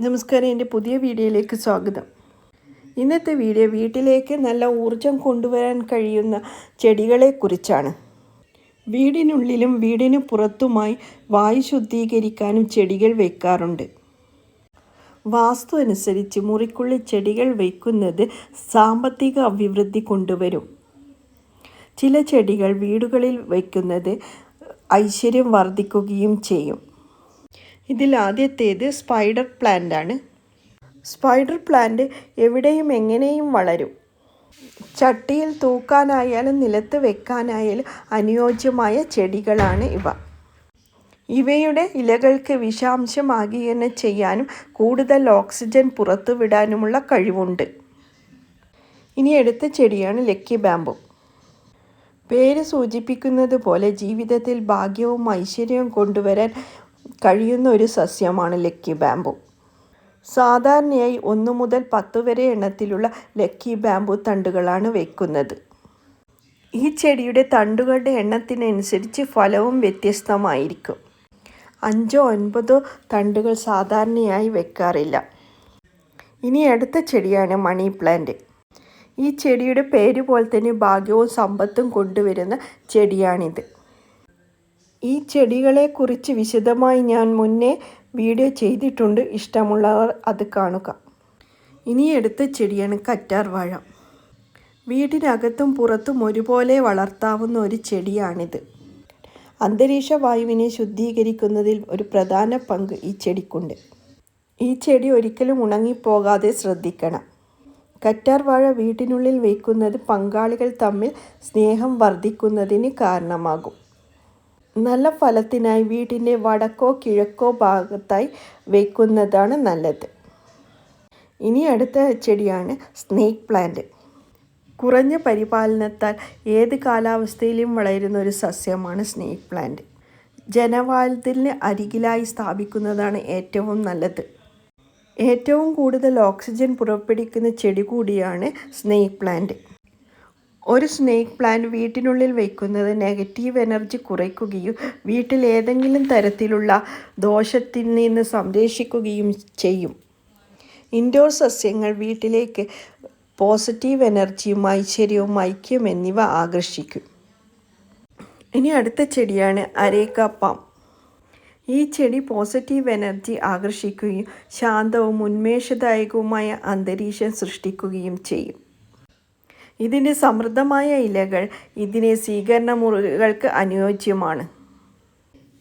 നമസ്കാരം, എൻ്റെ പുതിയ വീഡിയോയിലേക്ക് സ്വാഗതം. ഇന്നത്തെ വീഡിയോ വീട്ടിലേക്ക് നല്ല ഊർജം കൊണ്ടുവരാൻ കഴിയുന്ന ചെടികളെക്കുറിച്ചാണ്. വീടിനുള്ളിലും വീടിന് പുറത്തുമായി വായു ശുദ്ധീകരിക്കാനും ചെടികൾ വയ്ക്കാറുണ്ട്. വാസ്തു അനുസരിച്ച് മുറിക്കുള്ളിൽ ചെടികൾ വയ്ക്കുന്നത് സാമ്പത്തിക അഭിവൃദ്ധി കൊണ്ടുവരും. ചില ചെടികൾ വീടുകളിൽ വയ്ക്കുന്നത് ഐശ്വര്യം വർദ്ധിക്കുകയും ചെയ്യും. ഇതിൽ ആദ്യത്തേത് സ്പൈഡർ പ്ലാന്റ് ആണ്. സ്പൈഡർ പ്ലാന്റ് എവിടെയും എങ്ങനെയും വളരും. ചട്ടിയിൽ തൂക്കാനായാലും നിലത്ത് വെക്കാനായാലും അനുയോജ്യമായ ചെടികളാണ് ഇവ. ഇവയുടെ ഇലകൾക്ക് വിഷാംശം ആഗിരണം ചെയ്യാനും കൂടുതൽ ഓക്സിജൻ പുറത്തുവിടാനുമുള്ള കഴിവുണ്ട്. ഇനി അടുത്ത ചെടിയാണ് ലക്കി ബാംബു. പേര് സൂചിപ്പിക്കുന്നത് പോലെ ജീവിതത്തിൽ ഭാഗ്യവും ഐശ്വര്യവും കൊണ്ടുവരാൻ കഴിയുന്ന ഒരു സസ്യമാണ് ലക്കി ബാംബു. സാധാരണയായി 1 മുതൽ 10 വരെ എണ്ണത്തിലുള്ള ലക്കി ബാംബു തണ്ടുകളാണ് വയ്ക്കുന്നത്. ഈ ചെടിയുടെ തണ്ടുകളുടെ എണ്ണത്തിനനുസരിച്ച് ഫലവും വ്യത്യസ്തമായിരിക്കും. 5 or 9 തണ്ടുകൾ സാധാരണയായി വെക്കാറില്ല. ഇനി അടുത്ത ചെടിയാണ് മണി പ്ലാന്റ്. ഈ ചെടിയുടെ പേര് പോലെ തന്നെ ഭാഗ്യവും സമ്പത്തും കൊണ്ടുവരുന്ന ചെടിയാണിത്. ഈ ചെടികളെക്കുറിച്ച് വിശദമായി ഞാൻ മുന്നേ വീഡിയോ ചെയ്തിട്ടുണ്ട്. ഇഷ്ടമുള്ളവർ അത് കാണുക. ഇനി അടുത്ത ചെടിയാണ് കറ്റാർ വാഴ. വീടിനകത്തും പുറത്തും ഒരുപോലെ വളർത്താവുന്ന ഒരു ചെടിയാണിത്. അന്തരീക്ഷ വായുവിനെ ശുദ്ധീകരിക്കുന്നതിൽ ഒരു പ്രധാന പങ്ക് ഈ ചെടിക്കുണ്ട്. ഈ ചെടി ഒരിക്കലും ഉണങ്ങിപ്പോകാതെ ശ്രദ്ധിക്കണം. കറ്റാർ വാഴ വീട്ടിനുള്ളിൽ വയ്ക്കുന്നത് പങ്കാളികൾ തമ്മിൽ സ്നേഹം വർദ്ധിക്കുന്നതിന് കാരണമാകും. നല്ല ഫലത്തിനായി വീട്ടിൻ്റെ വടക്കോ കിഴക്കോ ഭാഗത്തായി വയ്ക്കുന്നതാണ് നല്ലത്. ഇനി അടുത്ത ചെടിയാണ് സ്നേക്ക് പ്ലാന്റ്. കുറഞ്ഞ പരിപാലനത്താൽ ഏത് കാലാവസ്ഥയിലും വളരുന്ന ഒരു സസ്യമാണ് സ്നേക്ക് പ്ലാന്റ്. ജനവാതിലിന് അരികിലായി സ്ഥാപിക്കുന്നതാണ് ഏറ്റവും നല്ലത്. ഏറ്റവും കൂടുതൽ ഓക്സിജൻ പുറപ്പെടുവിക്കുന്ന ചെടി കൂടിയാണ് സ്നേക്ക് പ്ലാന്റ്. ഒരു സ്നേക്ക് പ്ലാന്റ് വീട്ടിനുള്ളിൽ വയ്ക്കുന്നത് നെഗറ്റീവ് എനർജി കുറയ്ക്കുകയും വീട്ടിൽ ഏതെങ്കിലും തരത്തിലുള്ള ദോഷത്തിൽ നിന്ന് സംരക്ഷിക്കുകയും ചെയ്യും. ഇൻഡോർ സസ്യങ്ങൾ വീട്ടിലേക്ക് പോസിറ്റീവ് എനർജിയും ഐശ്വര്യവും ഐക്യം എന്നിവ ആകർഷിക്കും. ഇനി അടുത്ത ചെടിയാണ് അരേക്ക പാം. ഈ ചെടി പോസിറ്റീവ് എനർജി ആകർഷിക്കുകയും ശാന്തവും ഉന്മേഷദായകവുമായ അന്തരീക്ഷം സൃഷ്ടിക്കുകയും ചെയ്യും. ഇതിൻ്റെ സമൃദ്ധമായ ഇലകൾ ഇതിനെ സ്വീകരണ മുറികൾക്ക് അനുയോജ്യമാണ്.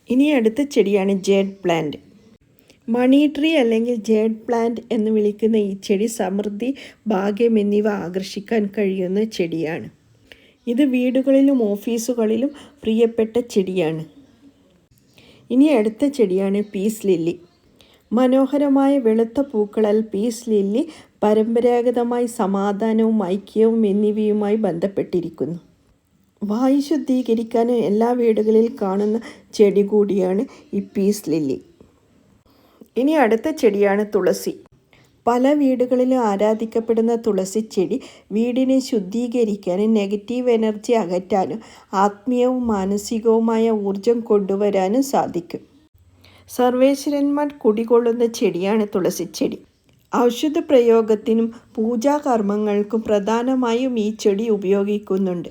ഇനി അടുത്ത ചെടിയാണ് ജേഡ് പ്ലാന്റ്. മണി ട്രീ അല്ലെങ്കിൽ ജേഡ് പ്ലാന്റ് എന്ന് വിളിക്കുന്ന ഈ ചെടി സമൃദ്ധി, ഭാഗ്യം എന്നിവ ആകർഷിക്കാൻ കഴിയുന്ന ചെടിയാണ്. ഇത് വീടുകളിലും ഓഫീസുകളിലും പ്രിയപ്പെട്ട ചെടിയാണ്. ഇനി അടുത്ത ചെടിയാണ് പീസ് ലില്ലി. മനോഹരമായ വെളുത്ത പൂക്കളാൽ പീസ് ലില്ലി പരമ്പരാഗതമായി സമാധാനവും ഐക്യവും എന്നിവയുമായി ബന്ധപ്പെട്ടിരിക്കുന്നു. വായു ശുദ്ധീകരിക്കാനും എല്ലാ വീടുകളിൽ കാണുന്ന ചെടി കൂടിയാണ് ഈ പീസ് ലില്ലി. ഇനി അടുത്ത ചെടിയാണ് തുളസി. പല വീടുകളിലും ആരാധിക്കപ്പെടുന്ന തുളസി ചെടി വീടിനെ ശുദ്ധീകരിക്കാനും നെഗറ്റീവ് എനർജി അകറ്റാനും ആത്മീയവും മാനസികവുമായ ഊർജം കൊണ്ടുവരാനും സാധിക്കും. സർവേശ്വരന്മാർ കുടികൊള്ളുന്ന ചെടിയാണ് തുളസിച്ചെടി. ഔഷധ പ്രയോഗത്തിനും പൂജാകർമ്മങ്ങൾക്കും പ്രധാനമായും ഈ ചെടി ഉപയോഗിക്കുന്നുണ്ട്.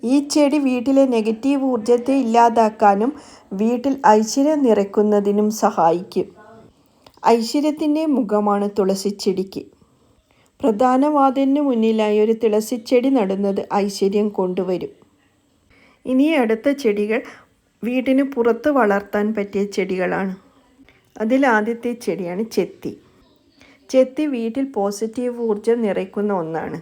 ഈ ചെടി വീട്ടിലെ നെഗറ്റീവ് ഊർജത്തെ ഇല്ലാതാക്കാനും വീട്ടിൽ ഐശ്വര്യം നിറയ്ക്കുന്നതിനും സഹായിക്കും. ഐശ്വര്യത്തിൻ്റെ മുഖമാണ് തുളസിച്ചെടിക്ക്. പ്രധാന വാതിലിന് മുന്നിലായി ഒരു തുളസിച്ചെടി നടുന്നത് ഐശ്വര്യം കൊണ്ടുവരും. ഇനി അടുത്ത ചെടികൾ വീടിന് പുറത്ത് വളർത്താൻ പറ്റിയ ചെടികളാണ്. അതിൽ ആദ്യത്തെ ചെടിയാണ് ചെത്തി. ചെത്തി വീട്ടിൽ പോസിറ്റീവ് ഊർജം നിറയ്ക്കുന്ന ഒന്നാണ്.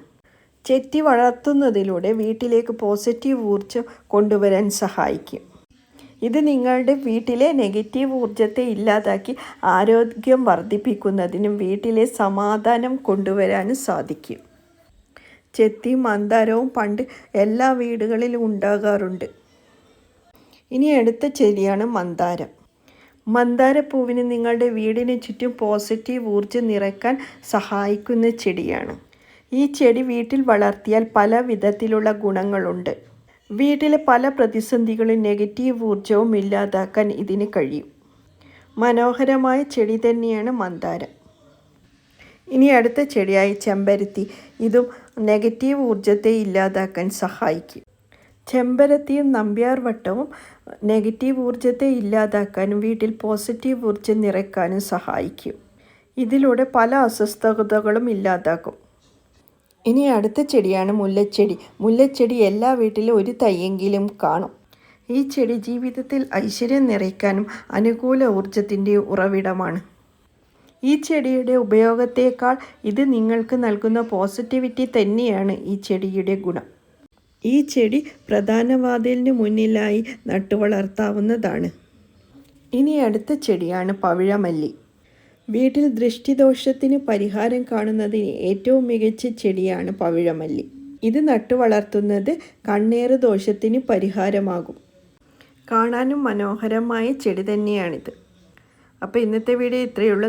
ചെത്തി വളർത്തുന്നതിലൂടെ വീട്ടിലേക്ക് പോസിറ്റീവ് ഊർജം കൊണ്ടുവരാൻ സഹായിക്കും. ഇത് നിങ്ങളുടെ വീട്ടിലെ നെഗറ്റീവ് ഊർജത്തെ ഇല്ലാതാക്കി ആരോഗ്യം വർദ്ധിപ്പിക്കുന്നതിനും വീട്ടിലെ സമാധാനം കൊണ്ടുവരാനും സാധിക്കും. ചെത്തിയും മന്ദാരവും പണ്ട് എല്ലാ വീടുകളിലും ഉണ്ടാകാറുണ്ട്. ഇനി അടുത്ത ചെടിയാണ് മന്ദാരം. മന്ദാരപ്പൂവിന് നിങ്ങളുടെ വീടിന് ചുറ്റും പോസിറ്റീവ് ഊർജം നിറയ്ക്കാൻ സഹായിക്കുന്ന ചെടിയാണ്. ഈ ചെടി വീട്ടിൽ വളർത്തിയാൽ പല വിധത്തിലുള്ള ഗുണങ്ങളുണ്ട്. വീട്ടിലെ പല പ്രതിസന്ധികളും നെഗറ്റീവ് ഊർജവും ഇല്ലാതാക്കാൻ ഇതിന് കഴിയും. മനോഹരമായ ചെടി തന്നെയാണ് മന്ദാരം. ഇനി അടുത്ത ചെടിയായി ചെമ്പരത്തി. ഇതും നെഗറ്റീവ് ഊർജത്തെ ഇല്ലാതാക്കാൻ സഹായിക്കും. ചെമ്പരത്തിയും നമ്പ്യാർ വട്ടവും നെഗറ്റീവ് ഊർജത്തെ ഇല്ലാതാക്കാനും വീട്ടിൽ പോസിറ്റീവ് ഊർജം നിറയ്ക്കാനും സഹായിക്കും. ഇതിലൂടെ പല അസ്വസ്ഥതകളും ഇല്ലാതാക്കും. ഇനി അടുത്ത ചെടിയാണ് മുല്ലച്ചെടി. മുല്ലച്ചെടി എല്ലാ വീട്ടിലും ഒരു തൈയെങ്കിലും കാണും. ഈ ചെടി ജീവിതത്തിൽ ഐശ്വര്യം നിറയ്ക്കാനും അനുകൂല ഊർജത്തിൻ്റെ ഉറവിടമാണ്. ഈ ചെടിയുടെ ഉപയോഗത്തേക്കാൾ ഇത് നിങ്ങൾക്ക് നൽകുന്ന പോസിറ്റിവിറ്റി തന്നെയാണ് ഈ ചെടിയുടെ ഗുണം. ഈ ചെടി പ്രധാന വാതിലിന് മുന്നിലായി നട്ടുവളർത്താവുന്നതാണ്. ഇനി അടുത്ത ചെടിയാണ് പവിഴമല്ലി. വീട്ടിൽ ദൃഷ്ടിദോഷത്തിന് പരിഹാരം കാണുന്നതിന് ഏറ്റവും മികച്ച ചെടിയാണ് പവിഴമല്ലി. ഇത് നട്ടുവളർത്തുന്നത് കണ്ണേറ് ദോഷത്തിന് പരിഹാരമാകും. കാണാനും മനോഹരമായ ചെടി തന്നെയാണിത്. അപ്പോൾ ഇന്നത്തെ വീഡിയോ ഇത്രയേ ഉള്ളൂ.